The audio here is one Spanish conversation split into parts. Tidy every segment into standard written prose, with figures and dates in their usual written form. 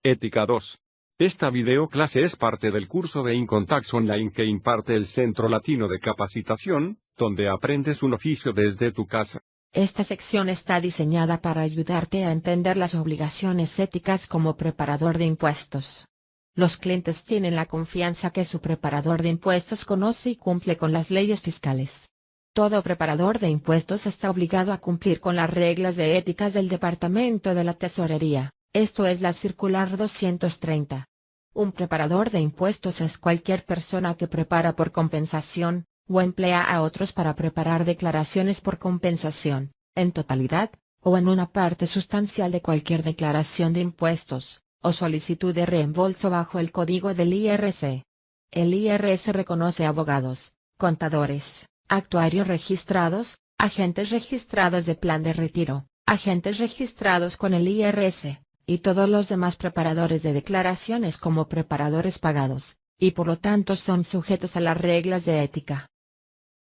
Ética 2. Esta videoclase es parte del curso de Incontax Online que imparte el Centro Latino de Capacitación, donde aprendes un oficio desde tu casa. Esta sección está diseñada para ayudarte a entender las obligaciones éticas como preparador de impuestos. Los clientes tienen la confianza que su preparador de impuestos conoce y cumple con las leyes fiscales. Todo preparador de impuestos está obligado a cumplir con las reglas de éticas del Departamento de la Tesorería, esto es la Circular 230. Un preparador de impuestos es cualquier persona que prepara por compensación, o emplea a otros para preparar declaraciones por compensación, en totalidad, o en una parte sustancial de cualquier declaración de impuestos, o solicitud de reembolso bajo el código del IRS. El IRS reconoce abogados, contadores, actuarios registrados, agentes registrados de plan de retiro, agentes registrados con el IRS, y todos los demás preparadores de declaraciones como preparadores pagados, y por lo tanto son sujetos a las reglas de ética.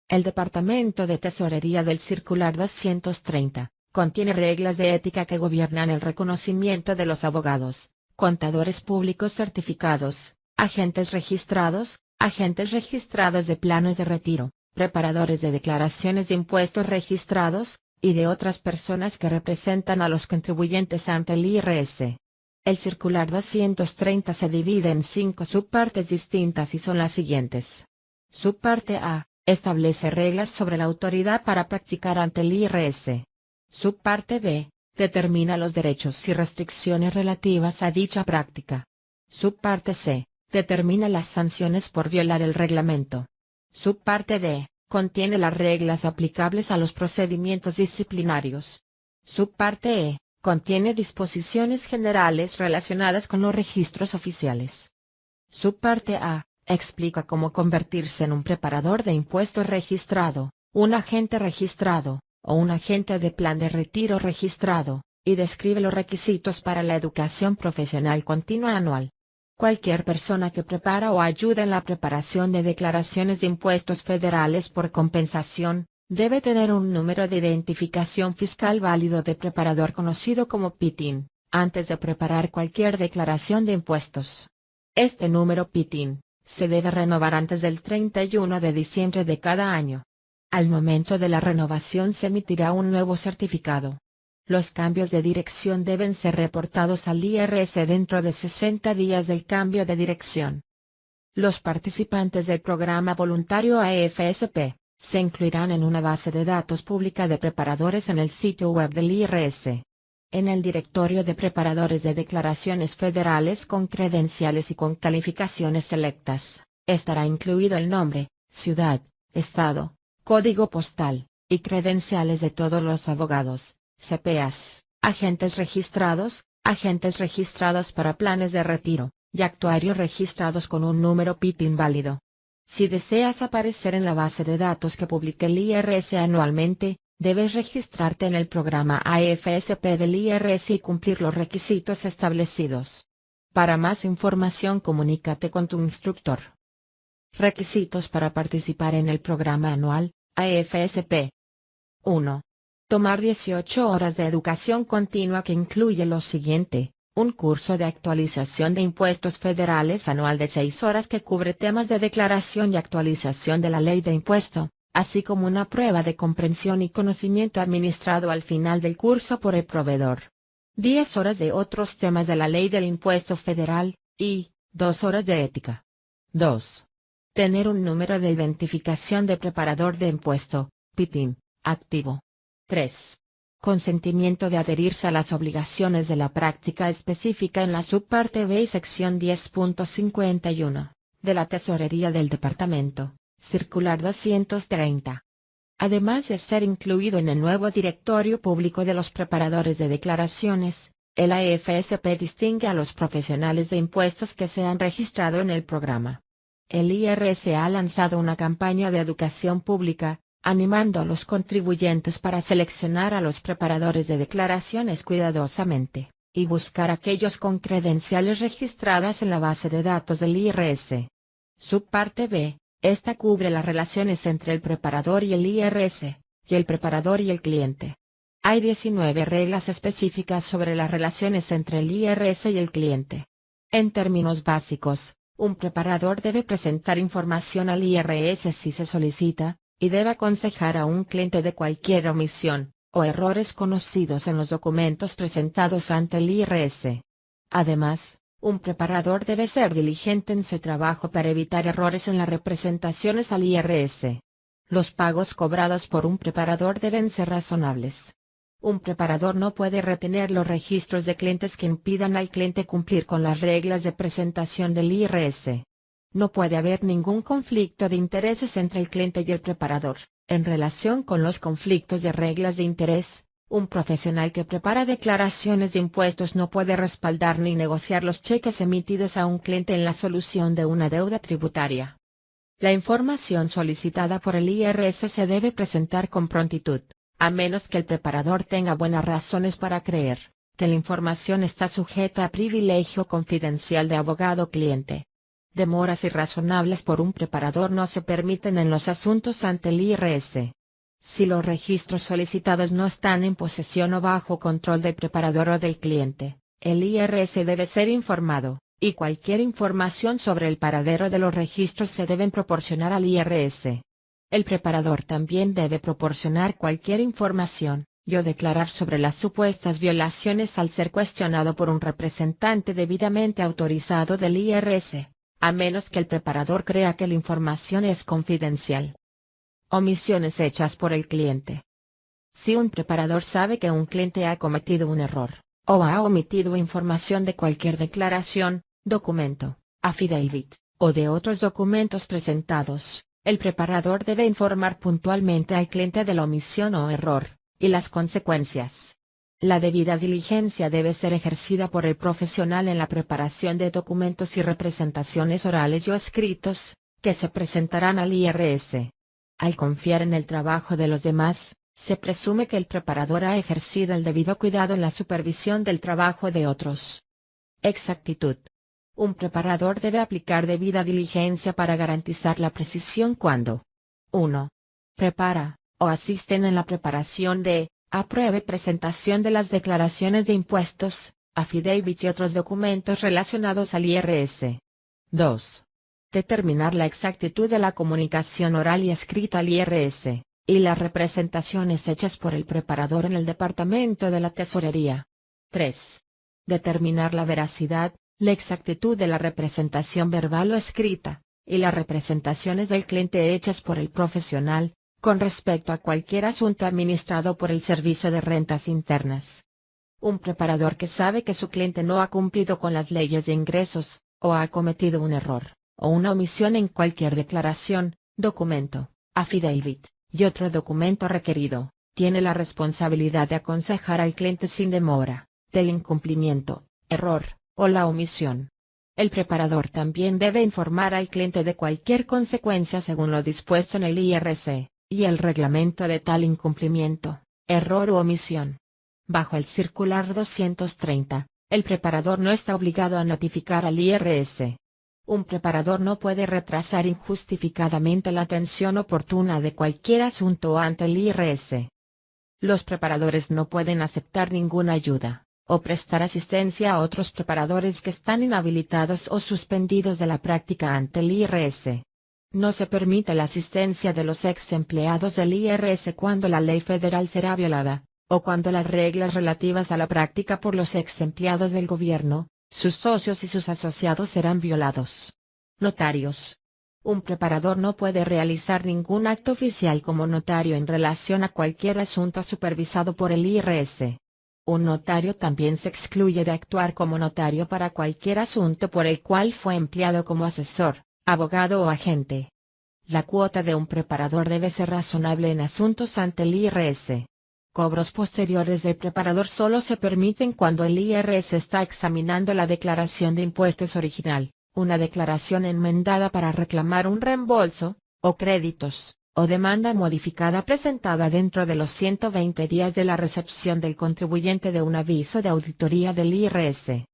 El Departamento de Tesorería del Circular 230, contiene reglas de ética que gobiernan el reconocimiento de los abogados, contadores públicos certificados, agentes registrados de planes de retiro, preparadores de declaraciones de impuestos registrados, y de otras personas que representan a los contribuyentes ante el IRS. El Circular 230 se divide en 5 subpartes distintas y son las siguientes. Subparte A. Establece reglas sobre la autoridad para practicar ante el IRS. Subparte B. Determina los derechos y restricciones relativas a dicha práctica. Subparte C. Determina las sanciones por violar el reglamento. Subparte D. Contiene las reglas aplicables a los procedimientos disciplinarios. Subparte E. Contiene disposiciones generales relacionadas con los registros oficiales. Subparte A. Explica cómo convertirse en un preparador de impuestos registrado, un agente registrado, o un agente de plan de retiro registrado, y describe los requisitos para la educación profesional continua anual. Cualquier persona que prepara o ayuda en la preparación de declaraciones de impuestos federales por compensación, debe tener un número de identificación fiscal válido de preparador conocido como PITIN, antes de preparar cualquier declaración de impuestos. Este número PITIN se debe renovar antes del 31 de diciembre de cada año. Al momento de la renovación se emitirá un nuevo certificado. Los cambios de dirección deben ser reportados al IRS dentro de 60 días del cambio de dirección. Los participantes del programa voluntario AFSP se incluirán en una base de datos pública de preparadores en el sitio web del IRS. En el directorio de preparadores de declaraciones federales con credenciales y con calificaciones selectas, estará incluido el nombre, ciudad, estado, código postal, y credenciales de todos los abogados, CPAs, agentes registrados para planes de retiro, y actuarios registrados con un número PITIN válido. Si deseas aparecer en la base de datos que publique el IRS anualmente, debes registrarte en el programa AFSP del IRS y cumplir los requisitos establecidos. Para más información comunícate con tu instructor. Requisitos para participar en el programa anual, AFSP. 1. Tomar 18 horas de educación continua que incluye lo siguiente: un curso de actualización de impuestos federales anual de 6 horas que cubre temas de declaración y actualización de la ley de impuesto, así como una prueba de comprensión y conocimiento administrado al final del curso por el proveedor. 10 horas de otros temas de la ley del impuesto federal, y 2 horas de ética. 2. Tener un número de identificación de preparador de impuesto, PITIN, activo. 3. Consentimiento de adherirse a las obligaciones de la práctica específica en la subparte B y sección 10.51, de la Tesorería del Departamento, Circular 230. Además de ser incluido en el nuevo directorio público de los preparadores de declaraciones, el AFSP distingue a los profesionales de impuestos que se han registrado en el programa. El IRS ha lanzado una campaña de educación pública, animando a los contribuyentes para seleccionar a los preparadores de declaraciones cuidadosamente, y buscar aquellos con credenciales registradas en la base de datos del IRS. Subparte B. Esta cubre las relaciones entre el preparador y el IRS, y el preparador y el cliente. Hay 19 reglas específicas sobre las relaciones entre el IRS y el cliente. En términos básicos, un preparador debe presentar información al IRS si se solicita, y debe aconsejar a un cliente de cualquier omisión o errores conocidos en los documentos presentados ante el IRS. Además, un preparador debe ser diligente en su trabajo para evitar errores en las representaciones al IRS. Los pagos cobrados por un preparador deben ser razonables. Un preparador no puede retener los registros de clientes que impidan al cliente cumplir con las reglas de presentación del IRS. No puede haber ningún conflicto de intereses entre el cliente y el preparador. En relación con los conflictos de reglas de interés, un profesional que prepara declaraciones de impuestos no puede respaldar ni negociar los cheques emitidos a un cliente en la solución de una deuda tributaria. La información solicitada por el IRS se debe presentar con prontitud, a menos que el preparador tenga buenas razones para creer que la información está sujeta a privilegio confidencial de abogado-cliente. Demoras irrazonables por un preparador no se permiten en los asuntos ante el IRS. Si los registros solicitados no están en posesión o bajo control del preparador o del cliente, el IRS debe ser informado, y cualquier información sobre el paradero de los registros se deben proporcionar al IRS. El preparador también debe proporcionar cualquier información, o declarar sobre las supuestas violaciones al ser cuestionado por un representante debidamente autorizado del IRS, a menos que el preparador crea que la información es confidencial. Omisiones hechas por el cliente. Si un preparador sabe que un cliente ha cometido un error, o ha omitido información de cualquier declaración, documento, affidavit, o de otros documentos presentados, el preparador debe informar puntualmente al cliente de la omisión o error, y las consecuencias. La debida diligencia debe ser ejercida por el profesional en la preparación de documentos y representaciones orales o escritos, que se presentarán al IRS. Al confiar en el trabajo de los demás, se presume que el preparador ha ejercido el debido cuidado en la supervisión del trabajo de otros. Exactitud. Un preparador debe aplicar debida diligencia para garantizar la precisión cuando 1. Prepara, o asisten en la preparación de, apruebe presentación de las declaraciones de impuestos, affidavit y otros documentos relacionados al IRS. 2. Determinar la exactitud de la comunicación oral y escrita al IRS, y las representaciones hechas por el preparador en el Departamento de la Tesorería. 3. Determinar la veracidad, la exactitud de la representación verbal o escrita, y las representaciones del cliente hechas por el profesional, con respecto a cualquier asunto administrado por el Servicio de Rentas Internas. Un preparador que sabe que su cliente no ha cumplido con las leyes de ingresos, o ha cometido un error, o una omisión en cualquier declaración, documento, affidavit, y otro documento requerido, tiene la responsabilidad de aconsejar al cliente sin demora, del incumplimiento, error, o la omisión. El preparador también debe informar al cliente de cualquier consecuencia según lo dispuesto en el IRS, y el reglamento de tal incumplimiento, error u omisión. Bajo el Circular 230, el preparador no está obligado a notificar al IRS. Un preparador no puede retrasar injustificadamente la atención oportuna de cualquier asunto ante el IRS. Los preparadores no pueden aceptar ninguna ayuda, o prestar asistencia a otros preparadores que están inhabilitados o suspendidos de la práctica ante el IRS. No se permite la asistencia de los ex empleados del IRS cuando la ley federal será violada, o cuando las reglas relativas a la práctica por los ex empleados del gobierno, sus socios y sus asociados serán violados. Notarios. Un preparador no puede realizar ningún acto oficial como notario en relación a cualquier asunto supervisado por el IRS. Un notario también se excluye de actuar como notario para cualquier asunto por el cual fue empleado como asesor, abogado o agente. La cuota de un preparador debe ser razonable en asuntos ante el IRS. Cobros posteriores del preparador solo se permiten cuando el IRS está examinando la declaración de impuestos original, una declaración enmendada para reclamar un reembolso, o créditos, o demanda modificada presentada dentro de los 120 días de la recepción del contribuyente de un aviso de auditoría del IRS.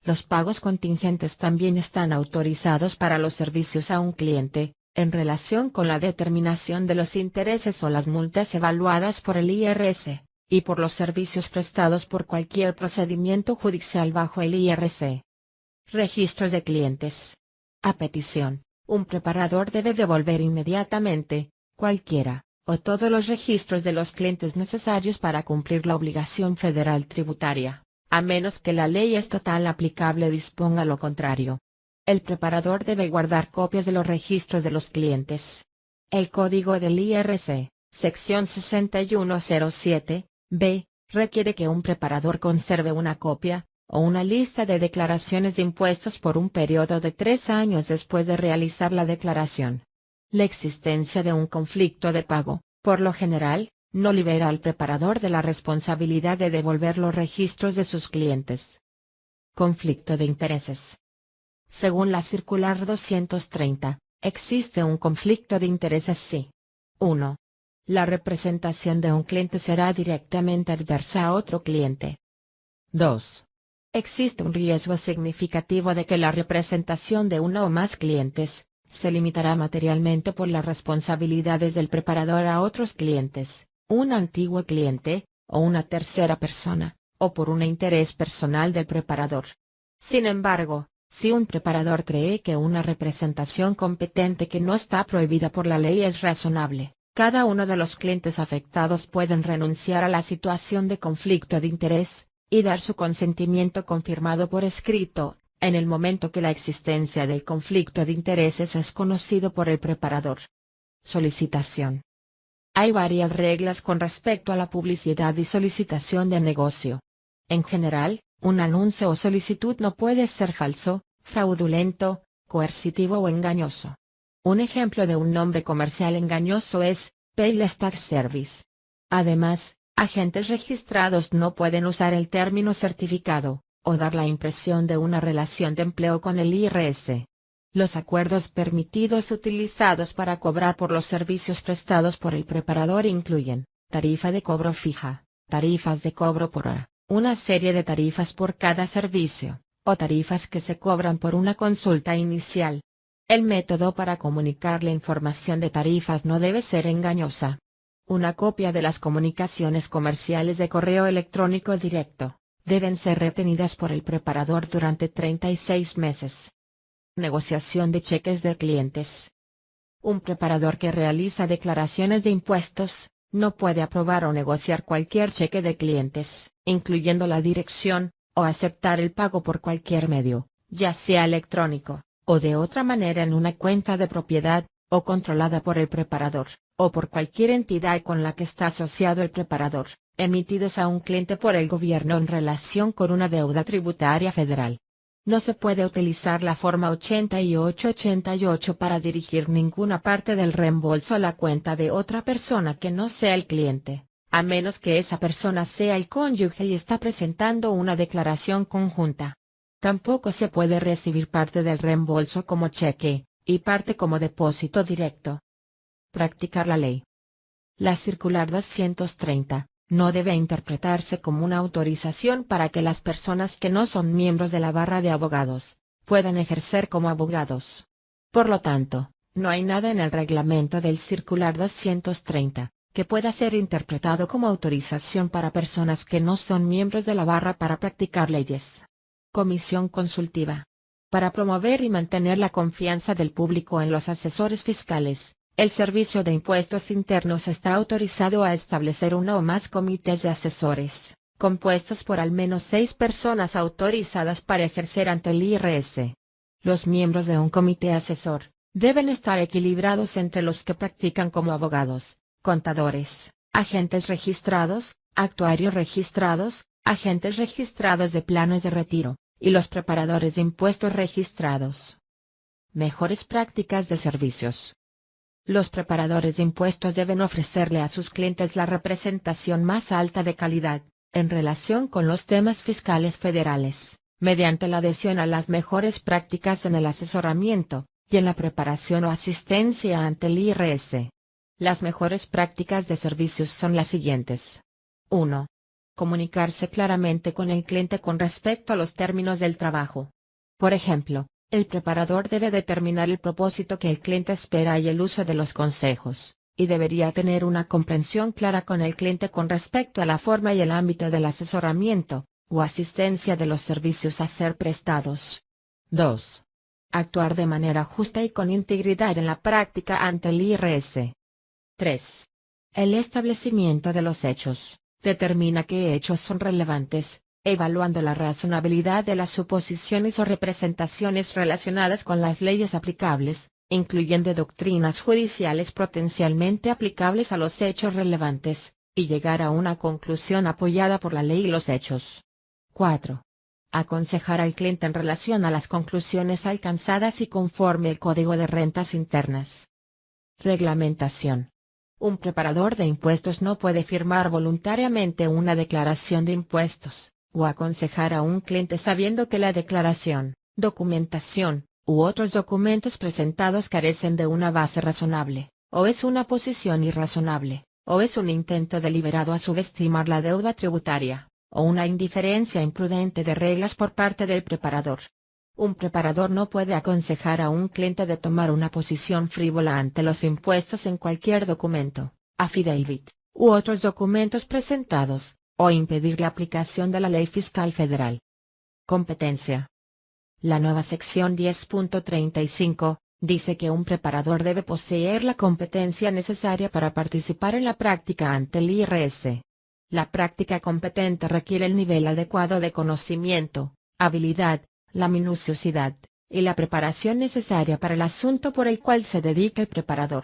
Los pagos contingentes también están autorizados para los servicios a un cliente, en relación con la determinación de los intereses o las multas evaluadas por el IRS, y por los servicios prestados por cualquier procedimiento judicial bajo el IRC. Registros de clientes. A petición, un preparador debe devolver inmediatamente, cualquiera, o todos los registros de los clientes necesarios para cumplir la obligación federal tributaria, a menos que la ley estatal aplicable disponga lo contrario. El preparador debe guardar copias de los registros de los clientes. El código del IRC, sección 6107, B, requiere que un preparador conserve una copia, o una lista de declaraciones de impuestos por un periodo de 3 años después de realizar la declaración. La existencia de un conflicto de pago, por lo general, no libera al preparador de la responsabilidad de devolver los registros de sus clientes. Conflicto de intereses. Según la circular 230, existe un conflicto de intereses si 1. La representación de un cliente será directamente adversa a otro cliente. 2. Existe un riesgo significativo de que la representación de uno o más clientes se limitará materialmente por las responsabilidades del preparador a otros clientes, un antiguo cliente, o una tercera persona, o por un interés personal del preparador. Sin embargo, si un preparador cree que una representación competente que no está prohibida por la ley es razonable, cada uno de los clientes afectados pueden renunciar a la situación de conflicto de interés, y dar su consentimiento confirmado por escrito, en el momento que la existencia del conflicto de intereses es conocido por el preparador. Solicitación. Hay varias reglas con respecto a la publicidad y solicitación de negocio. En general, un anuncio o solicitud no puede ser falso, fraudulento, coercitivo o engañoso. Un ejemplo de un nombre comercial engañoso es Payless Tax Service. Además, agentes registrados no pueden usar el término certificado, o dar la impresión de una relación de empleo con el IRS. Los acuerdos permitidos utilizados para cobrar por los servicios prestados por el preparador incluyen, tarifa de cobro fija, tarifas de cobro por hora, una serie de tarifas por cada servicio, o tarifas que se cobran por una consulta inicial. El método para comunicar la información de tarifas no debe ser engañosa. Una copia de las comunicaciones comerciales de correo electrónico directo deben ser retenidas por el preparador durante 36 meses. Negociación de cheques de clientes. Un preparador que realiza declaraciones de impuestos no puede aprobar o negociar cualquier cheque de clientes, incluyendo la dirección, o aceptar el pago por cualquier medio, ya sea electrónico, o de otra manera en una cuenta de propiedad, o controlada por el preparador, o por cualquier entidad con la que está asociado el preparador, emitidos a un cliente por el gobierno en relación con una deuda tributaria federal. No se puede utilizar la forma 8888 para dirigir ninguna parte del reembolso a la cuenta de otra persona que no sea el cliente, a menos que esa persona sea el cónyuge y está presentando una declaración conjunta. Tampoco se puede recibir parte del reembolso como cheque, y parte como depósito directo. Practicar la ley. La circular 230, no debe interpretarse como una autorización para que las personas que no son miembros de la barra de abogados, puedan ejercer como abogados. Por lo tanto, no hay nada en el reglamento del circular 230, que pueda ser interpretado como autorización para personas que no son miembros de la barra para practicar leyes. Comisión consultiva. Para promover y mantener la confianza del público en los asesores fiscales, el Servicio de Impuestos Internos está autorizado a establecer uno o más comités de asesores, compuestos por al menos 6 personas autorizadas para ejercer ante el IRS. Los miembros de un comité asesor deben estar equilibrados entre los que practican como abogados, contadores, agentes registrados, actuarios registrados, agentes registrados de planes de retiro, y los preparadores de impuestos registrados. Mejores prácticas de servicios. Los preparadores de impuestos deben ofrecerle a sus clientes la representación más alta de calidad, en relación con los temas fiscales federales, mediante la adhesión a las mejores prácticas en el asesoramiento, y en la preparación o asistencia ante el IRS. Las mejores prácticas de servicios son las siguientes. 1. Comunicarse claramente con el cliente con respecto a los términos del trabajo. Por ejemplo, el preparador debe determinar el propósito que el cliente espera y el uso de los consejos, y debería tener una comprensión clara con el cliente con respecto a la forma y el ámbito del asesoramiento, o asistencia de los servicios a ser prestados. 2. Actuar de manera justa y con integridad en la práctica ante el IRS. 3. El establecimiento de los hechos. Determina qué hechos son relevantes, evaluando la razonabilidad de las suposiciones o representaciones relacionadas con las leyes aplicables, incluyendo doctrinas judiciales potencialmente aplicables a los hechos relevantes, y llegar a una conclusión apoyada por la ley y los hechos. 4. Aconsejar al cliente en relación a las conclusiones alcanzadas y conforme el Código de Rentas Internas. Reglamentación. Un preparador de impuestos no puede firmar voluntariamente una declaración de impuestos, o aconsejar a un cliente sabiendo que la declaración, documentación, u otros documentos presentados carecen de una base razonable, o es una posición irrazonable, o es un intento deliberado a subestimar la deuda tributaria, o una indiferencia imprudente de reglas por parte del preparador. Un preparador no puede aconsejar a un cliente de tomar una posición frívola ante los impuestos en cualquier documento, affidavit, u otros documentos presentados, o impedir la aplicación de la ley fiscal federal. Competencia. La nueva sección 10.35, dice que un preparador debe poseer la competencia necesaria para participar en la práctica ante el IRS. La práctica competente requiere el nivel adecuado de conocimiento, habilidad, la minuciosidad, y la preparación necesaria para el asunto por el cual se dedica el preparador.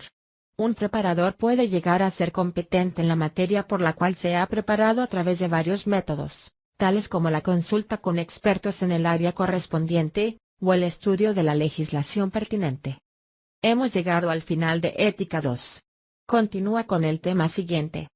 Un preparador puede llegar a ser competente en la materia por la cual se ha preparado a través de varios métodos, tales como la consulta con expertos en el área correspondiente, o el estudio de la legislación pertinente. Hemos llegado al final de Ética 2. Continúa con el tema siguiente.